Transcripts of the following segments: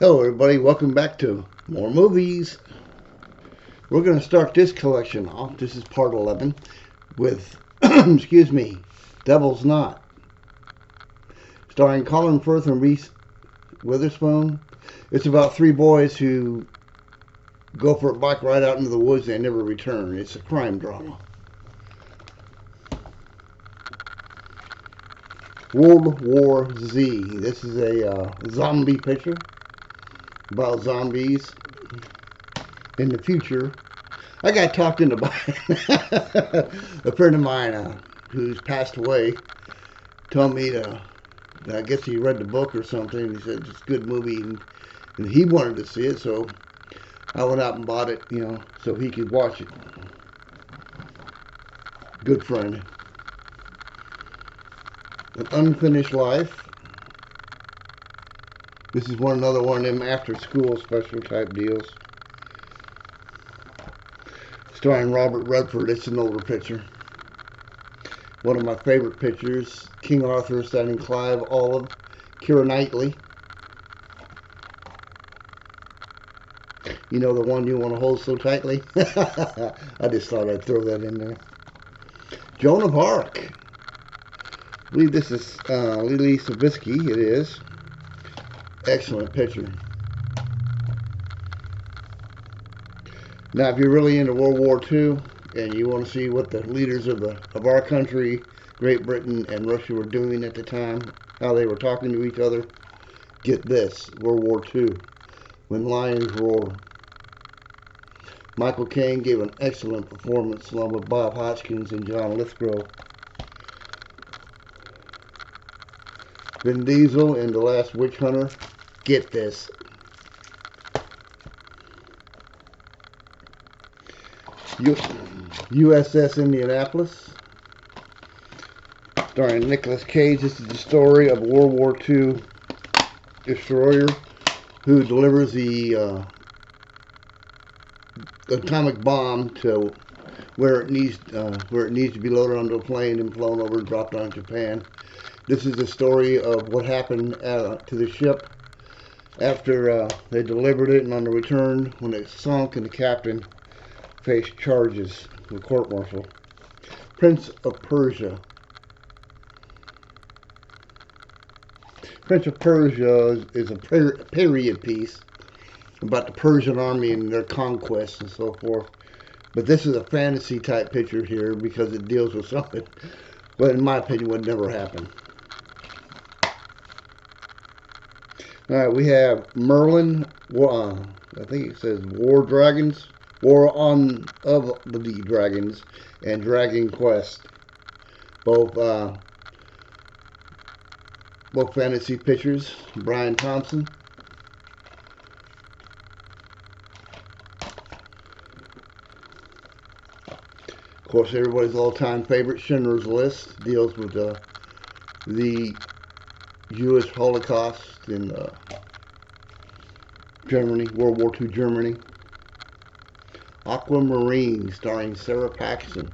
Hello everybody, welcome back to more movies. We're going to start this collection off. This is part 11 with, excuse me, Devil's Knot. Starring Colin Firth and Reese Witherspoon. It's about three boys who go for a bike ride out into the woods and they never return. It's a crime drama. World War Z. This is a zombie picture about zombies in the future. I got talked into buying. A friend of mine who's passed away told me to, I guess he read the book or something. He said it's a good movie and he wanted to see it, so I went out and bought it, so he could watch it. Good friend. An Unfinished Life. This is another one of them after school special type deals. Starring Robert Redford. It's an older picture. One of my favorite pictures. King Arthur standing Clive Olive. Keira Knightley. You know, the one you want to hold so tightly? I just thought I'd throw that in there. Joan of Arc. I believe this is Lily Sobieski. It is. Excellent picture. Now, if you're really into World War II and you want to see what the leaders of our country, Great Britain and Russia, were doing at the time, how they were talking to each other, get this: World War II, When Lions Roar. Michael Caine gave an excellent performance along with Bob Hoskins and John Lithgow. Vin Diesel in The Last Witch Hunter. Get this. USS Indianapolis. Starring Nicolas Cage. This is the story of a World War II destroyer who delivers the atomic bomb to where it needs to be loaded onto a plane and flown over and dropped on Japan. This is the story of what happened to the ship after they delivered it, and on the return, when it sunk and the captain faced charges with court-martial. Prince of Persia. Prince of Persia is a period piece about the Persian army and their conquests and so forth. But this is a fantasy type picture here because it deals with something, but in my opinion, would never happen. Alright, we have Merlin, I think it says War Dragons, War on of the Dragons, and Dragon Quest. Both fantasy pictures. Brian Thompson. Of course, everybody's all-time favorite, Schindler's List, deals with the Jewish Holocaust in Germany, World War II Germany. Aquamarine, starring Sarah Paxton.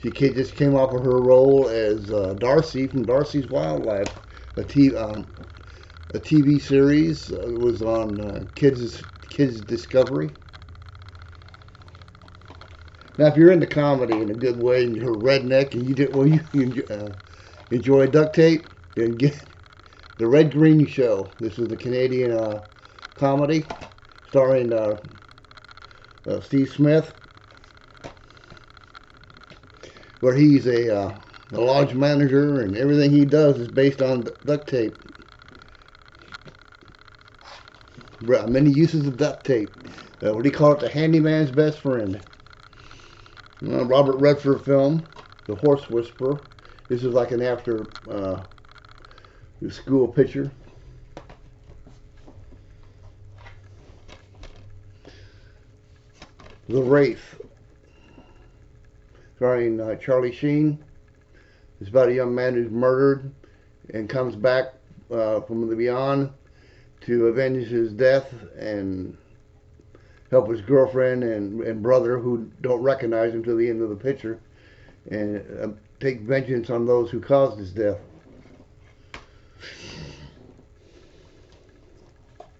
She just came off of her role as Darcy from Darcy's Wildlife, a TV series. It was on Kids Discovery. Now, if you're into comedy in a good way and you're a redneck and you enjoy duct tape, then get The Red Green Show. This is a Canadian comedy starring Steve Smith, where he's a lodge manager and everything he does is based on duct tape. Many uses of duct tape. What do you call it? The handyman's best friend. Robert Redford film, The Horse Whisperer. This is like an after school picture. The Wraith, starring Charlie Sheen. It's about a young man who's murdered and comes back from the beyond to avenge his death and help his girlfriend and brother, who don't recognize him till the end of the picture, and take vengeance on those who caused his death.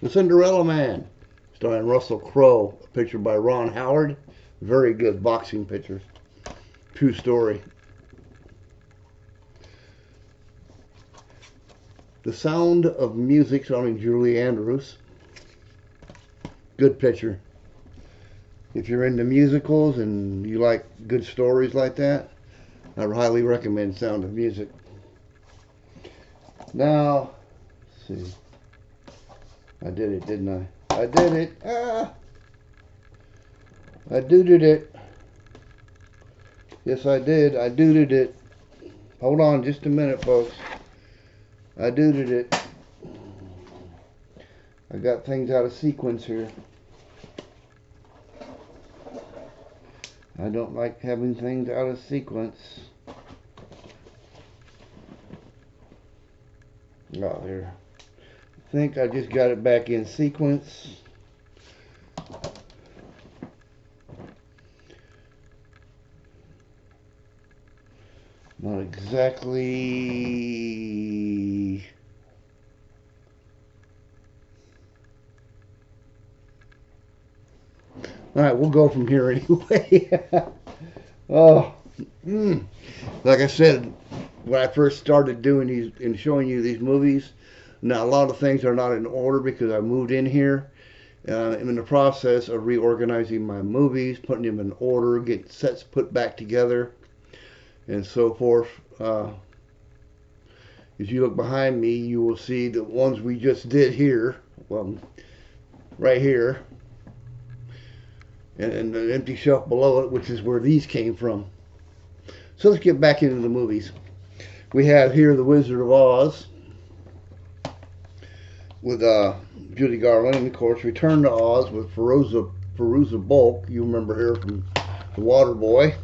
The Cinderella Man, starring Russell Crowe, a picture by Ron Howard. Very good boxing picture. True story. The Sound of Music, starring Julie Andrews. Good picture. If you're into musicals and you like good stories like that, I highly recommend Sound of Music. Now, let's see. I did it, didn't I? I did it. Ah! I did it. Yes, I did. I did it. Hold on just a minute, folks. I did it. I got things out of sequence here. I don't like having things out of sequence. Oh, there. I think I just got it back in sequence. Not exactly. Alright, we'll go from here anyway. Oh, like I said, when I first started doing these and showing you these movies, now a lot of things are not in order because I moved in here. I'm in the process of reorganizing my movies, putting them in order, getting sets put back together, and so forth. As you look behind me, you will see the ones we just did here, well, right here, and an empty shelf below it, which is where these came from. So let's get back into the movies. We have here The Wizard of Oz with Judy Garland, and of course Return to Oz with Fairuza Balk. You remember her from The Water Boy.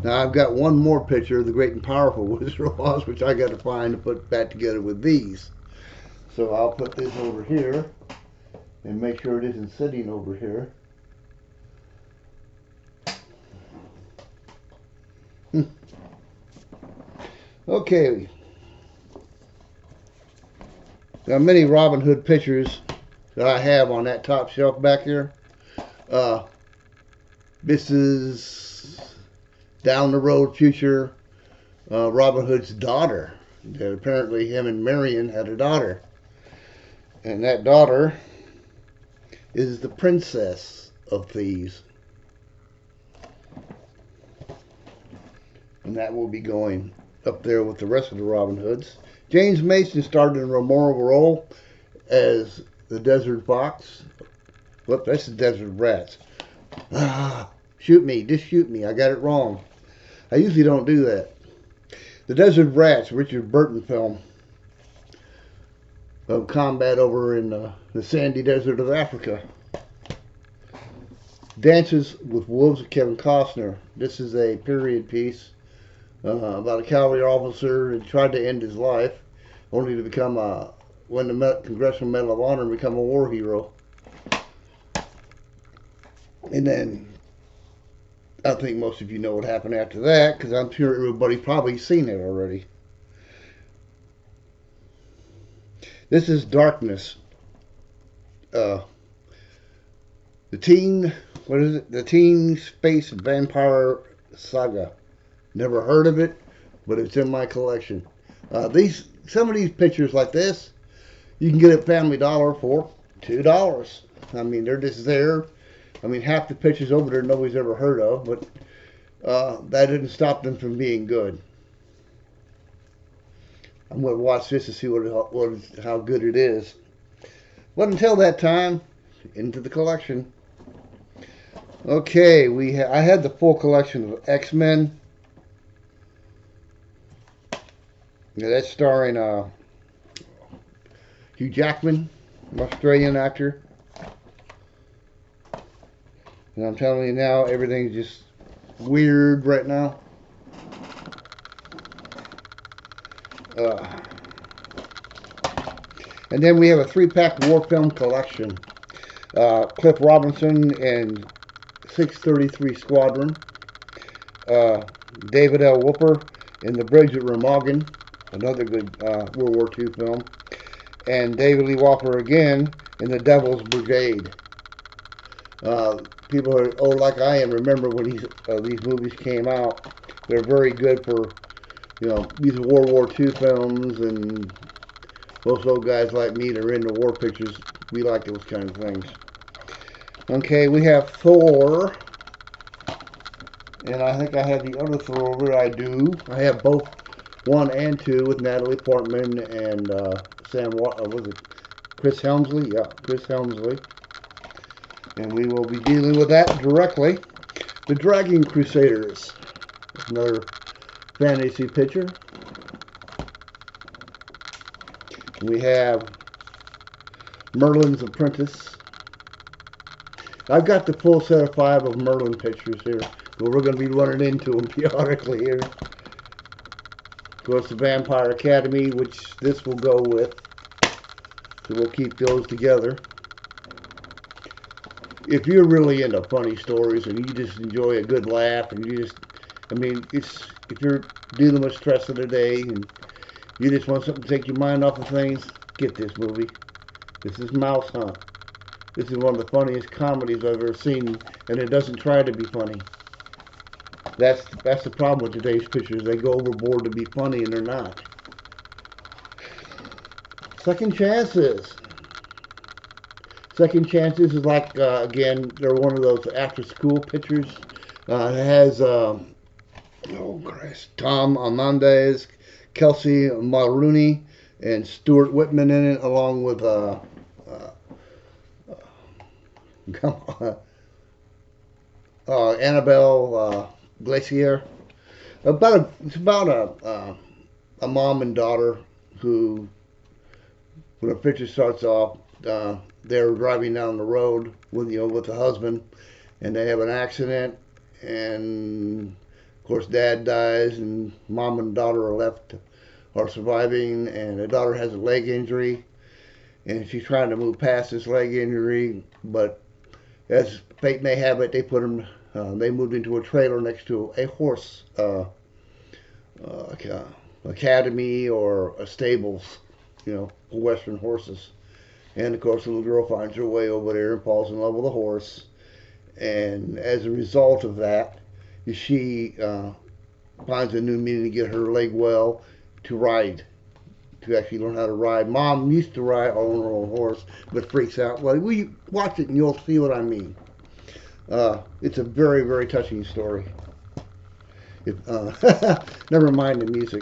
Now I've got one more picture of the Great and Powerful Wizard of Oz, which I got to find to put back together with these. So I'll put this over here and make sure it isn't sitting over here. Okay. There are many Robin Hood pictures that I have on that top shelf back here. This is down the road future Robin Hood's daughter. That apparently him and Marion had a daughter. And that daughter is the Princess of Thieves. And that will be going up there with the rest of the Robin Hoods. James Mason started in a memorable role as the Desert Fox. Whoop, that's the Desert Rats. Ah, shoot me, just shoot me. I got it wrong. I usually don't do that. The Desert Rats, Richard Burton film of combat over in the sandy desert of Africa. Dances with Wolves of Kevin Costner. This is a period piece about a cavalry officer who tried to end his life, only to become win the Congressional Medal of Honor and become a war hero. And then I think most of you know what happened after that, because I'm sure everybody's probably seen it already. This is Darkness. The Teen Space Vampire Saga. Never heard of it, but it's in my collection. Some of these pictures like this, you can get at Family Dollar for $2. I mean, they're just there. I mean, half the pictures over there nobody's ever heard of, but that didn't stop them from being good. I'm going to watch this to see how good it is. But until that time, into the collection. Okay, I had the full collection of X-Men. Yeah, that's starring Hugh Jackman, an Australian actor. And I'm telling you now, everything's just weird right now. And then we have a 3-pack war film collection. Cliff Robinson and 633 Squadron. David L. Whooper in The Bridge at Remagen, another good World War II film. And David Lee Walker again and the Devil's Brigade. People are old like I am. Remember when these movies came out? They're very good for, these are World War II films, and most old guys like me that are into war pictures, we like those kind of things. Okay, we have Thor, and I think I have the other Thor over. I do. I have both 1 and 2 with Natalie Portman and was it Chris Helmsley? Yeah, Chris Helmsley. And we will be dealing with that directly. The Dragon Crusaders, another fantasy picture. We have Merlin's Apprentice. I've got the full set of 5 of Merlin pictures here, but we're going to be running into them periodically here. Of course, the Vampire Academy, which this will go with, so we'll keep those together. If you're really into funny stories and you just enjoy a good laugh, and if you're dealing with stress of the day and you just want something to take your mind off of things, get this movie. This is Mouse Hunt. This is one of the funniest comedies I've ever seen, and it doesn't try to be funny. That's the problem with today's pictures. They go overboard to be funny, and they're not. Second Chances. Second Chances is like, again, they're one of those after-school pictures. It has, Tom Amandes, Kelsey Mulrooney, and Stuart Whitman in it, along with, Annabelle Glacier. It's about a mom and daughter who, when the picture starts off, they're driving down the road with the husband, and they have an accident, and of course dad dies, and mom and daughter are surviving, and the daughter has a leg injury, and she's trying to move past this leg injury, but as fate may have it, they moved into a trailer next to a horse academy or a stables, Western horses. And of course, the little girl finds her way over there and falls in love with a horse. And as a result of that, she finds a new meaning to get her leg well, to actually learn how to ride. Mom used to ride on her own horse, but freaks out. Well, we watch it and you'll see what I mean. It's a very, very touching story. Never mind the music.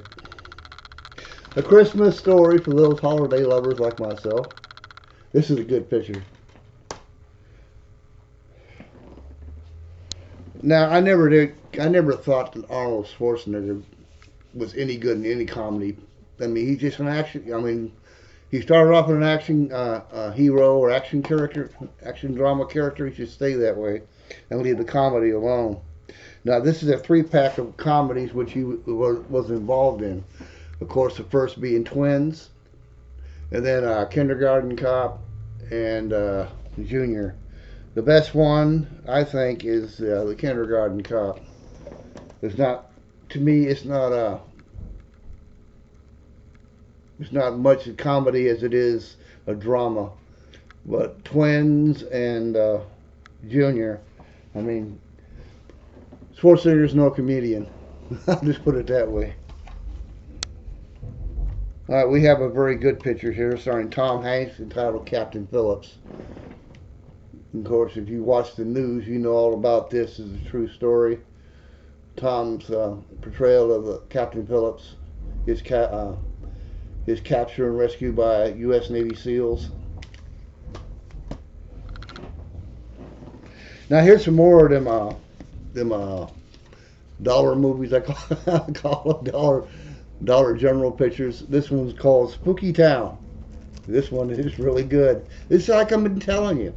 A Christmas Story for those holiday lovers like myself. This is a good picture. Now, I never thought that Arnold Schwarzenegger was any good in any comedy. He's just an action. He started off as an action hero or action drama character. He should stay that way and leave the comedy alone. Now, this is a 3-pack of comedies which he was involved in. Of course, the first being Twins, and then Kindergarten Cop, and Junior. The best one, I think, is the Kindergarten Cop. It's not much a comedy as it is a drama. But Twins and Junior, Schwarzenegger's no comedian. I'll just put it that way. All right, we have a very good picture here starring Tom Hanks entitled Captain Phillips. Of course, if you watch the news, you know all about this. This is a true story. Tom's portrayal of Captain Phillips, his capture and rescue by U.S. Navy SEALs. Now here's some more of them dollar movies. I call them Dollar General pictures. This one's called Spooky Town. This one is really good. It's like I've been telling you.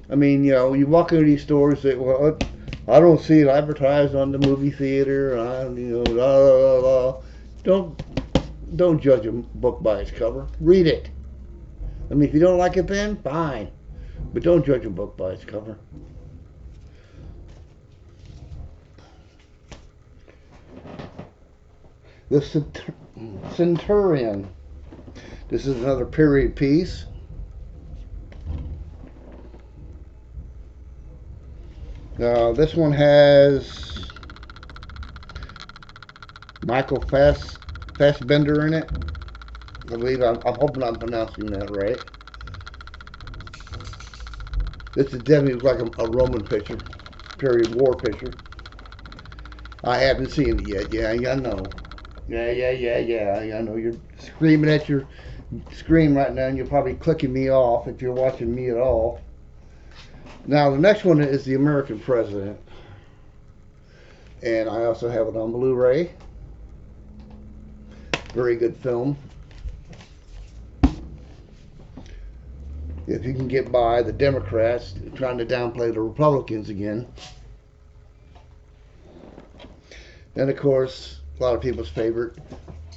You walk into these stores, say, well, I don't see it advertised on the movie theater. Don't judge a book by its cover. Read it. If you don't like it, then fine, but don't judge a book by its cover. The Centurion. This is another period piece. This one has Michael Fassbender in it. I believe I'm hoping I'm pronouncing that right. This is definitely like a Roman picture, period war picture. I haven't seen it yet. Yeah, I know. Yeah. I know you're screaming at your screen right now, and you're probably clicking me off if you're watching me at all. Now the next one is the American President, and I also have it on Blu-ray. Very good film. If you can get by the Democrats trying to downplay the Republicans again. And of course, a lot of people's favorite,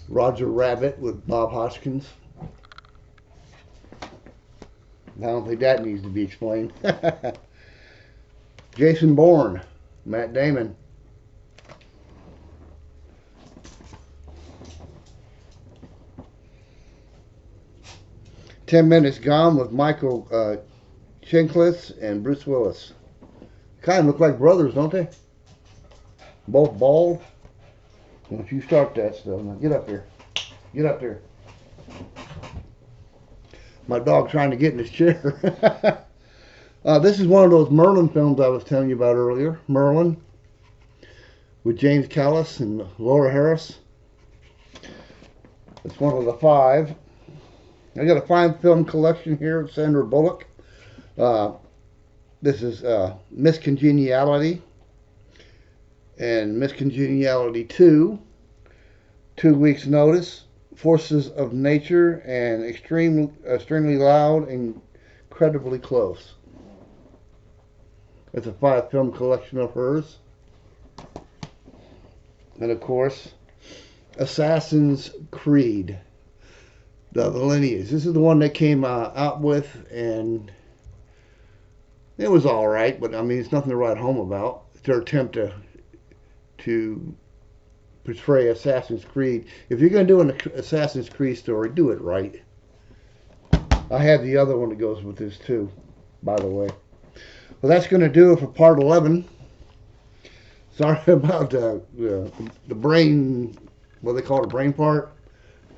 Roger Rabbit with Bob Hoskins. I don't think that needs to be explained. Jason Bourne, Matt Damon. "10 Minutes Gone" with Michael Chiklis and Bruce Willis. Kind of look like brothers, don't they? Both bald. Don't you start that stuff. Now get up here. Get up there. My dog trying to get in his chair. This is one of those Merlin films I was telling you about earlier. Merlin with James Callis and Laura Harris. It's one of the 5. I got a fine film collection here of Sandra Bullock. This is Miss Congeniality and Miss Congeniality 2, 2 Weeks Notice, Forces of Nature, and Extremely Loud and Incredibly Close. It's a 5 film collection of hers. And of course, Assassin's Creed. The lineage. This is the one that came out with, and it was all right, but I mean, it's nothing to write home about. It's their attempt to portray Assassin's Creed. If you're going to do an Assassin's Creed story, do it right. I have the other one that goes with this too, by the way. Well, that's going to do it for part 11. Sorry about the brain, what they call it, brain part,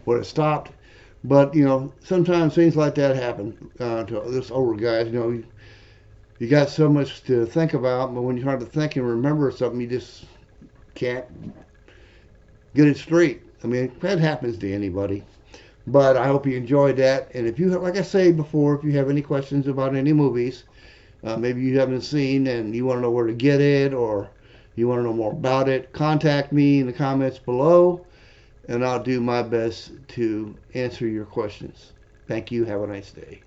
where it stopped. But, you know, sometimes things like that happen to us older guys. You know, you got so much to think about, but when you're trying to think and remember something, you just can't get it straight. I mean, that happens to anybody. But I hope you enjoyed that. And if you, like I say before, if you have any questions about any movies, maybe you haven't seen and you want to know where to get it, or you want to know more about it, contact me in the comments below, and I'll do my best to answer your questions. Thank you. Have a nice day.